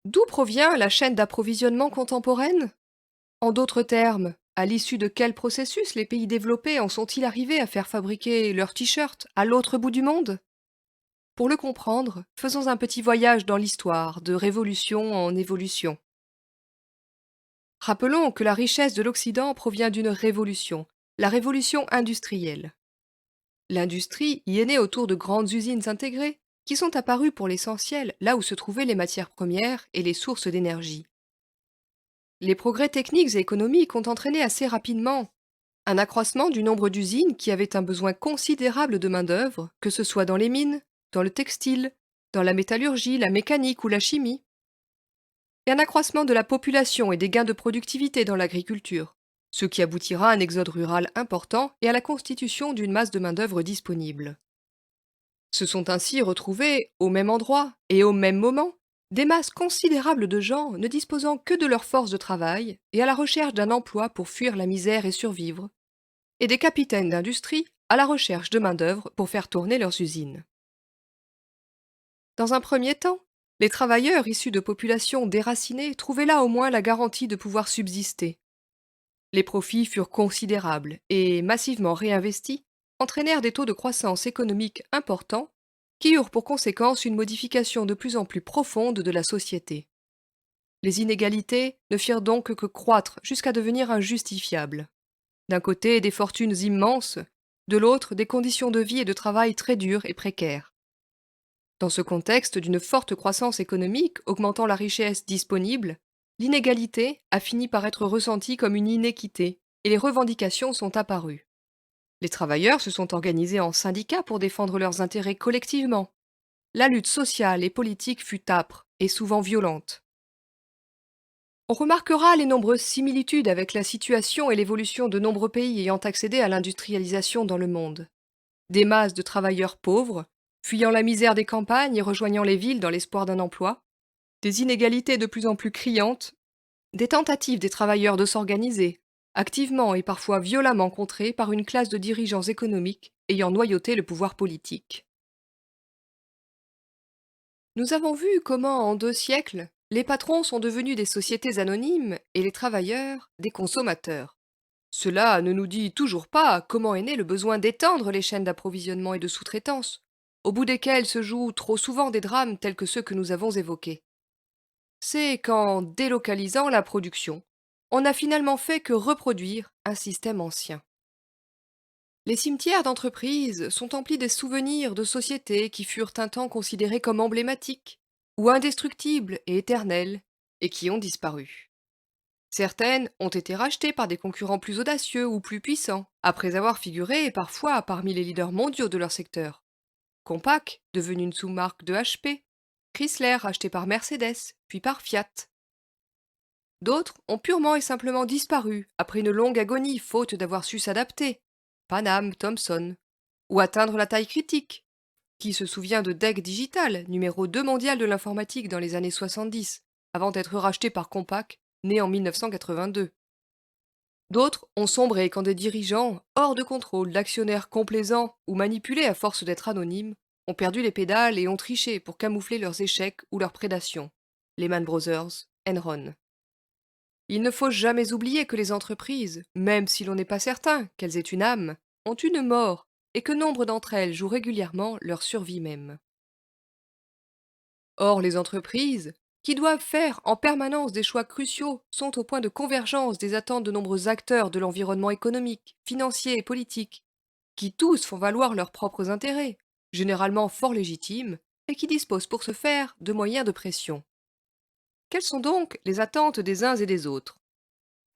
D'où provient la chaîne d'approvisionnement contemporaine? En d'autres termes, à l'issue de quel processus les pays développés en sont-ils arrivés à faire fabriquer leurs t-shirts à l'autre bout du monde? Pour le comprendre, faisons un petit voyage dans l'histoire, de révolution en évolution. Rappelons que la richesse de l'Occident provient d'une révolution, la révolution industrielle. L'industrie y est née autour de grandes usines intégrées, qui sont apparues pour l'essentiel là où se trouvaient les matières premières et les sources d'énergie. Les progrès techniques et économiques ont entraîné assez rapidement un accroissement du nombre d'usines qui avaient un besoin considérable de main-d'œuvre, que ce soit dans les mines, dans le textile, dans la métallurgie, la mécanique ou la chimie, et un accroissement de la population et des gains de productivité dans l'agriculture, ce qui aboutira à un exode rural important et à la constitution d'une masse de main-d'œuvre disponible. Se sont ainsi retrouvés, au même endroit et au même moment, des masses considérables de gens ne disposant que de leur force de travail et à la recherche d'un emploi pour fuir la misère et survivre, et des capitaines d'industrie à la recherche de main-d'œuvre pour faire tourner leurs usines. Dans un premier temps, les travailleurs issus de populations déracinées trouvaient là au moins la garantie de pouvoir subsister. Les profits furent considérables et, massivement réinvestis, entraînèrent des taux de croissance économique importants qui eurent pour conséquence une modification de plus en plus profonde de la société. Les inégalités ne firent donc que croître jusqu'à devenir injustifiables. D'un côté, des fortunes immenses, de l'autre, des conditions de vie et de travail très dures et précaires. Dans ce contexte d'une forte croissance économique augmentant la richesse disponible, l'inégalité a fini par être ressentie comme une inéquité et les revendications sont apparues. Les travailleurs se sont organisés en syndicats pour défendre leurs intérêts collectivement. La lutte sociale et politique fut âpre et souvent violente. On remarquera les nombreuses similitudes avec la situation et l'évolution de nombreux pays ayant accédé à l'industrialisation dans le monde. Des masses de travailleurs pauvres, fuyant la misère des campagnes et rejoignant les villes dans l'espoir d'un emploi, des inégalités de plus en plus criantes, des tentatives des travailleurs de s'organiser, activement et parfois violemment contrées par une classe de dirigeants économiques ayant noyauté le pouvoir politique. Nous avons vu comment, en 2 siècles, les patrons sont devenus des sociétés anonymes et les travailleurs des consommateurs. Cela ne nous dit toujours pas comment est né le besoin d'étendre les chaînes d'approvisionnement et de sous-traitance, au bout desquelles se jouent trop souvent des drames tels que ceux que nous avons évoqués. C'est qu'en délocalisant la production, on n'a finalement fait que reproduire un système ancien. Les cimetières d'entreprise sont emplis des souvenirs de sociétés qui furent un temps considérées comme emblématiques, ou indestructibles et éternelles, et qui ont disparu. Certaines ont été rachetées par des concurrents plus audacieux ou plus puissants, après avoir figuré parfois parmi les leaders mondiaux de leur secteur. Compaq, devenu une sous-marque de HP, Chrysler, racheté par Mercedes, puis par Fiat. D'autres ont purement et simplement disparu, après une longue agonie faute d'avoir su s'adapter. Panam, Thomson. Ou atteindre la taille critique. Qui se souvient de DEC Digital, numéro 2 mondial de l'informatique dans les années 70, avant d'être racheté par Compaq, né en 1982. D'autres ont sombré quand des dirigeants, hors de contrôle, d'actionnaires complaisants ou manipulés à force d'être anonymes, ont perdu les pédales et ont triché pour camoufler leurs échecs ou leurs prédations. Lehman Brothers, Enron. Il ne faut jamais oublier que les entreprises, même si l'on n'est pas certain qu'elles aient une âme, ont une mort et que nombre d'entre elles jouent régulièrement leur survie même. Or, les entreprises, qui doivent faire en permanence des choix cruciaux, sont au point de convergence des attentes de nombreux acteurs de l'environnement économique, financier et politique, qui tous font valoir leurs propres intérêts, généralement fort légitimes, et qui disposent pour ce faire de moyens de pression. Quelles sont donc les attentes des uns et des autres?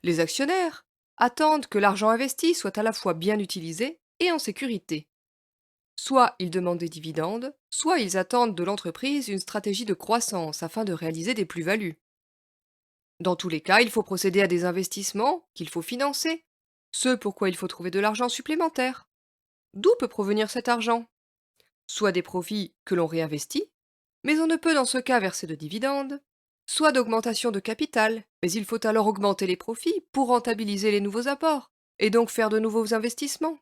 Les actionnaires attendent que l'argent investi soit à la fois bien utilisé et en sécurité. Soit ils demandent des dividendes, soit ils attendent de l'entreprise une stratégie de croissance afin de réaliser des plus-values. Dans tous les cas, il faut procéder à des investissements qu'il faut financer, ce pourquoi il faut trouver de l'argent supplémentaire. D'où peut provenir cet argent? Soit des profits que l'on réinvestit, mais on ne peut dans ce cas verser de dividendes, soit d'augmentation de capital, mais il faut alors augmenter les profits pour rentabiliser les nouveaux apports, et donc faire de nouveaux investissements.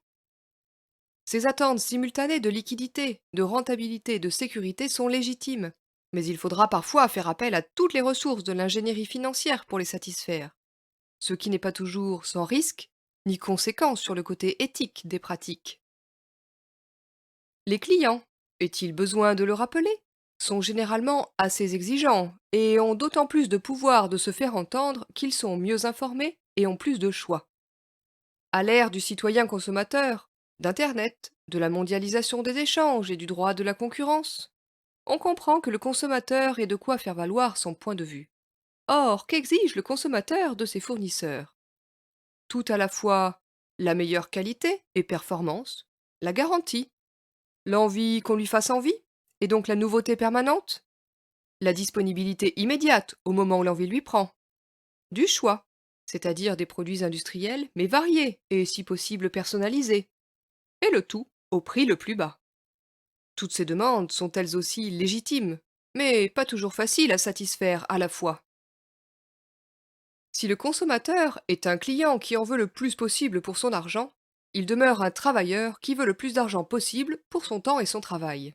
Ces attentes simultanées de liquidité, de rentabilité et de sécurité sont légitimes, Mais il faudra parfois faire appel à toutes les ressources de l'ingénierie financière pour les satisfaire, ce qui n'est pas toujours sans risque ni conséquence sur le côté éthique des pratiques. Les clients, est-il besoin de le rappeler, sont généralement assez exigeants et ont d'autant plus de pouvoir de se faire entendre qu'ils sont mieux informés et ont plus de choix. À l'ère du citoyen consommateur, d'Internet, de la mondialisation des échanges et du droit de la concurrence, on comprend que le consommateur ait de quoi faire valoir son point de vue. Or, qu'exige le consommateur de ses fournisseurs? Tout à la fois la meilleure qualité et performance, la garantie, l'envie qu'on lui fasse envie, et donc la nouveauté permanente, la disponibilité immédiate au moment où l'envie lui prend, du choix, c'est-à-dire des produits industriels mais variés et si possible personnalisés, et le tout au prix le plus bas. Toutes ces demandes sont elles aussi légitimes, mais pas toujours faciles à satisfaire à la fois. Si le consommateur est un client qui en veut le plus possible pour son argent, il demeure un travailleur qui veut le plus d'argent possible pour son temps et son travail.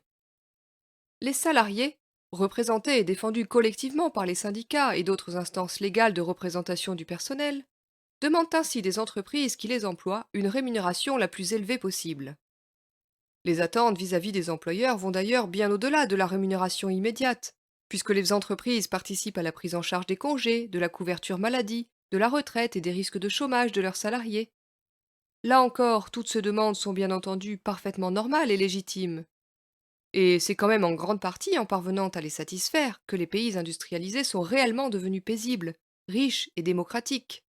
Les salariés, représentés et défendus collectivement par les syndicats et d'autres instances légales de représentation du personnel, demandent ainsi des entreprises qui les emploient une rémunération la plus élevée possible. Les attentes vis-à-vis des employeurs vont d'ailleurs bien au-delà de la rémunération immédiate, puisque les entreprises participent à la prise en charge des congés, de la couverture maladie, de la retraite et des risques de chômage de leurs salariés. Là encore, toutes ces demandes sont bien entendu parfaitement normales et légitimes. Et c'est quand même en grande partie en parvenant à les satisfaire que les pays industrialisés sont réellement devenus paisibles, riches et démocratiques.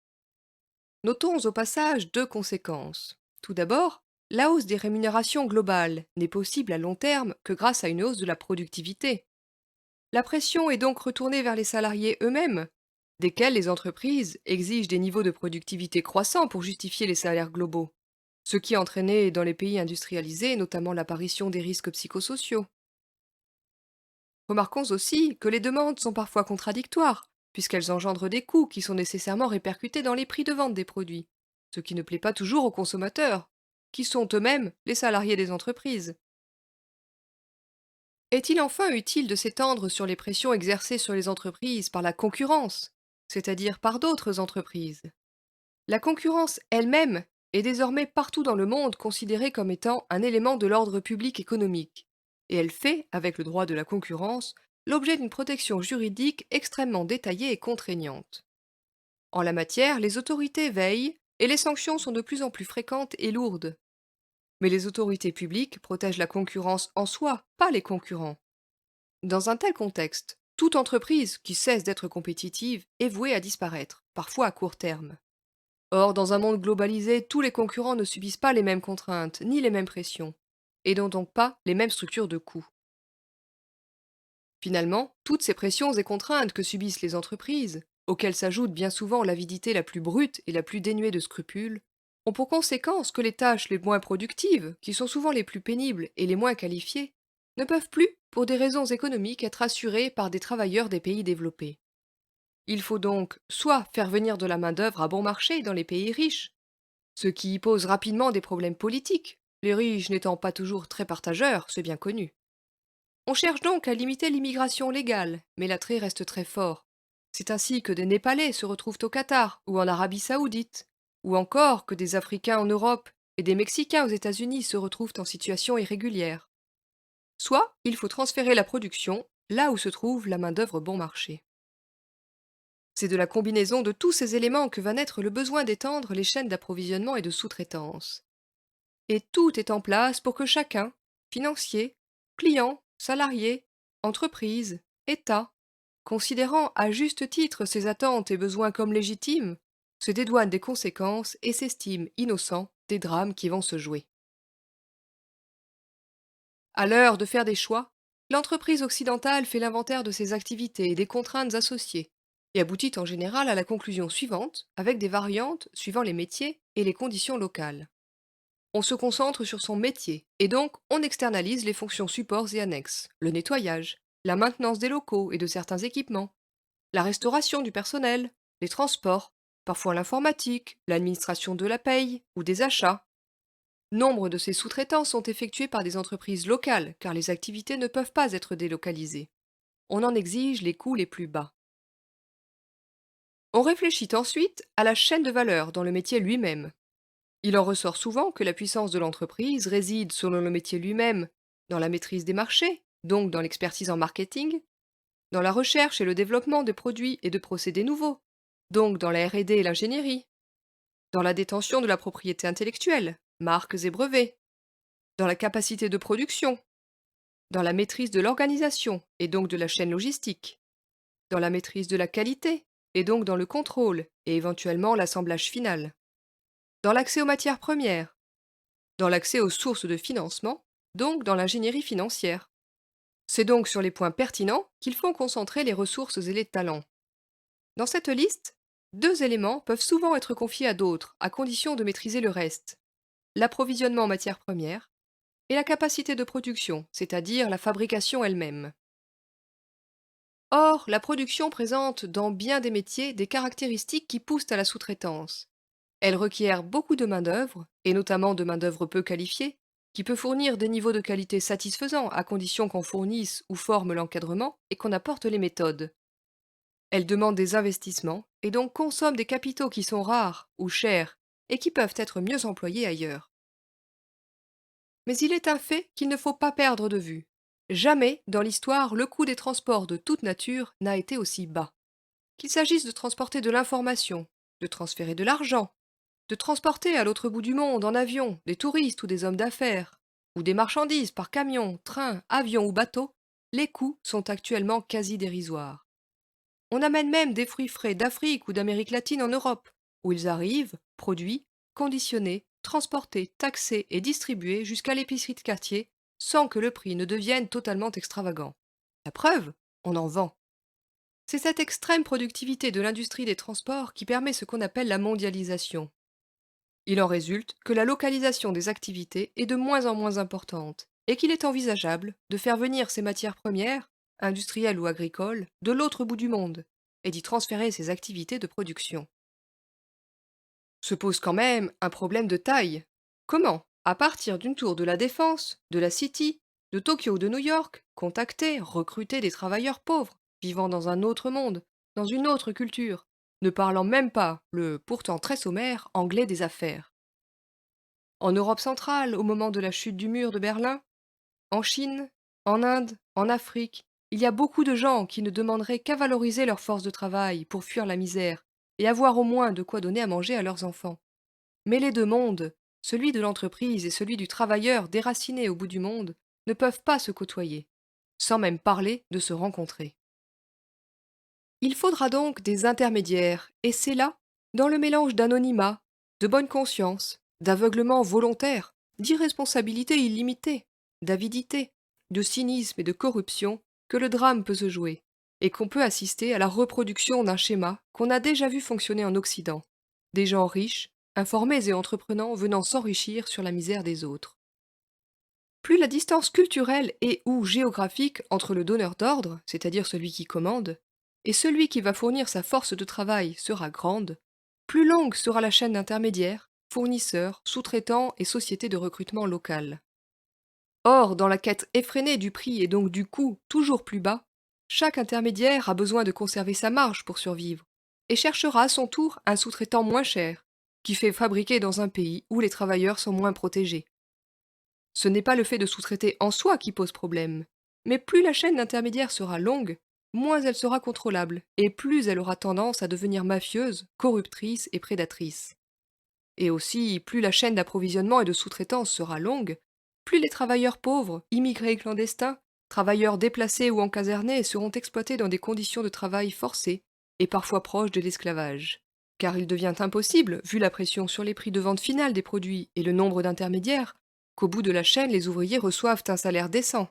Notons au passage deux conséquences. Tout d'abord, la hausse des rémunérations globales n'est possible à long terme que grâce à une hausse de la productivité. La pression est donc retournée vers les salariés eux-mêmes, desquels les entreprises exigent des niveaux de productivité croissants pour justifier les salaires globaux, ce qui a entraîné dans les pays industrialisés notamment l'apparition des risques psychosociaux. Remarquons aussi que les demandes sont parfois contradictoires, puisqu'elles engendrent des coûts qui sont nécessairement répercutés dans les prix de vente des produits, ce qui ne plaît pas toujours aux consommateurs, qui sont eux-mêmes les salariés des entreprises. Est-il enfin utile de s'étendre sur les pressions exercées sur les entreprises par la concurrence, c'est-à-dire par d'autres entreprises? La concurrence elle-même est désormais partout dans le monde considérée comme étant un élément de l'ordre public économique, et elle fait, avec le droit de la concurrence, l'objet d'une protection juridique extrêmement détaillée et contraignante. En la matière, les autorités veillent, et les sanctions sont de plus en plus fréquentes et lourdes. Mais les autorités publiques protègent la concurrence en soi, pas les concurrents. Dans un tel contexte, toute entreprise qui cesse d'être compétitive est vouée à disparaître, parfois à court terme. Or, dans un monde globalisé, tous les concurrents ne subissent pas les mêmes contraintes, ni les mêmes pressions, et n'ont donc pas les mêmes structures de coûts. Finalement, toutes ces pressions et contraintes que subissent les entreprises, auxquelles s'ajoute bien souvent l'avidité la plus brute et la plus dénuée de scrupules, ont pour conséquence que les tâches les moins productives, qui sont souvent les plus pénibles et les moins qualifiées, ne peuvent plus, pour des raisons économiques, être assurées par des travailleurs des pays développés. Il faut donc soit faire venir de la main-d'œuvre à bon marché dans les pays riches, ce qui pose rapidement des problèmes politiques, les riches n'étant pas toujours très partageurs, c'est bien connu. On cherche donc à limiter l'immigration légale, mais l'attrait reste très fort. C'est ainsi que des Népalais se retrouvent au Qatar ou en Arabie saoudite, ou encore que des Africains en Europe et des Mexicains aux États-Unis se retrouvent en situation irrégulière. Soit il faut transférer la production là où se trouve la main-d'œuvre bon marché. C'est de la combinaison de tous ces éléments que va naître le besoin d'étendre les chaînes d'approvisionnement et de sous-traitance. Et tout est en place pour que chacun, financier, client, salarié, entreprise, État, considérant à juste titre ses attentes et besoins comme légitimes, se dédouane des conséquences et s'estime innocent des drames qui vont se jouer. À l'heure de faire des choix, l'entreprise occidentale fait l'inventaire de ses activités et des contraintes associées, et aboutit en général à la conclusion suivante, avec des variantes suivant les métiers et les conditions locales. On se concentre sur son métier, et donc on externalise les fonctions supports et annexes, le nettoyage, la maintenance des locaux et de certains équipements, la restauration du personnel, les transports, parfois l'informatique, l'administration de la paye ou des achats. Nombre de ces sous-traitants sont effectués par des entreprises locales, car les activités ne peuvent pas être délocalisées. on en exige les coûts les plus bas. On réfléchit ensuite à la chaîne de valeur dans le métier lui-même. Il en ressort souvent que la puissance de l'entreprise réside, selon le métier lui-même, dans la maîtrise des marchés, donc dans l'expertise en marketing, dans la recherche et le développement de produits et de procédés nouveaux, donc dans la R&D et l'ingénierie, dans la détention de la propriété intellectuelle, marques et brevets, dans la capacité de production, dans la maîtrise de l'organisation et donc de la chaîne logistique, dans la maîtrise de la qualité et donc dans le contrôle et éventuellement l'assemblage final, dans l'accès aux matières premières, dans l'accès aux sources de financement, donc dans l'ingénierie financière. C'est donc sur les points pertinents qu'il faut concentrer les ressources et les talents. Dans cette liste, deux éléments peuvent souvent être confiés à d'autres, à condition de maîtriser le reste: l'approvisionnement en matières premières et la capacité de production, c'est-à-dire la fabrication elle-même. Or, la production présente dans bien des métiers des caractéristiques qui poussent à la sous-traitance. Elle requiert beaucoup de main-d'œuvre, et notamment de main-d'œuvre peu qualifiée, qui peut fournir des niveaux de qualité satisfaisants à condition qu'on fournisse ou forme l'encadrement et qu'on apporte les méthodes. Elle demande des investissements et donc consomme des capitaux qui sont rares ou chers et qui peuvent être mieux employés ailleurs. Mais il est un fait qu'il ne faut pas perdre de vue. Jamais, dans l'histoire, le coût des transports de toute nature n'a été aussi bas. Qu'il s'agisse de transporter de l'information, de transférer de l'argent, de transporter à l'autre bout du monde en avion des touristes ou des hommes d'affaires, ou des marchandises par camion, train, avion ou bateau, les coûts sont actuellement quasi dérisoires. On amène même des fruits frais d'Afrique ou d'Amérique latine en Europe, où ils arrivent, produits, conditionnés, transportés, taxés et distribués jusqu'à l'épicerie de quartier, sans que le prix ne devienne totalement extravagant. La preuve, on en vend. C'est cette extrême productivité de l'industrie des transports qui permet ce qu'on appelle la mondialisation. Il en résulte que la localisation des activités est de moins en moins importante et qu'il est envisageable de faire venir ces matières premières, industrielles ou agricoles, de l'autre bout du monde et d'y transférer ces activités de production. Se pose quand même un problème de taille. Comment, à partir d'une tour de la Défense, de la City, de Tokyo ou de New York, contacter, recruter des travailleurs pauvres, vivant dans un autre monde, dans une autre culture, ne parlant même pas le pourtant très sommaire anglais des affaires? En Europe centrale, au moment de la chute du mur de Berlin, en Chine, en Inde, en Afrique, il y a beaucoup de gens qui ne demanderaient qu'à valoriser leur force de travail pour fuir la misère et avoir au moins de quoi donner à manger à leurs enfants. Mais les deux mondes, celui de l'entreprise et celui du travailleur déraciné au bout du monde, ne peuvent pas se côtoyer, sans même parler de se rencontrer. Il faudra donc des intermédiaires, et c'est là, dans le mélange d'anonymat, de bonne conscience, d'aveuglement volontaire, d'irresponsabilité illimitée, d'avidité, de cynisme et de corruption, que le drame peut se jouer, et qu'on peut assister à la reproduction d'un schéma qu'on a déjà vu fonctionner en Occident: des gens riches, informés et entreprenants venant s'enrichir sur la misère des autres. Plus la distance culturelle et ou géographique entre le donneur d'ordre, c'est-à-dire celui qui commande, et celui qui va fournir sa force de travail sera grande, plus longue sera la chaîne d'intermédiaires, fournisseurs, sous-traitants et sociétés de recrutement locales. Or, dans la quête effrénée du prix et donc du coût toujours plus bas, chaque intermédiaire a besoin de conserver sa marge pour survivre, et cherchera à son tour un sous-traitant moins cher, qui fait fabriquer dans un pays où les travailleurs sont moins protégés. Ce n'est pas le fait de sous-traiter en soi qui pose problème, mais plus la chaîne d'intermédiaire sera longue, moins elle sera contrôlable, et plus elle aura tendance à devenir mafieuse, corruptrice et prédatrice. Et aussi, plus la chaîne d'approvisionnement et de sous-traitance sera longue, plus les travailleurs pauvres, immigrés clandestins, travailleurs déplacés ou encasernés seront exploités dans des conditions de travail forcées et parfois proches de l'esclavage. Car il devient impossible, vu la pression sur les prix de vente finale des produits et le nombre d'intermédiaires, qu'au bout de la chaîne les ouvriers reçoivent un salaire décent,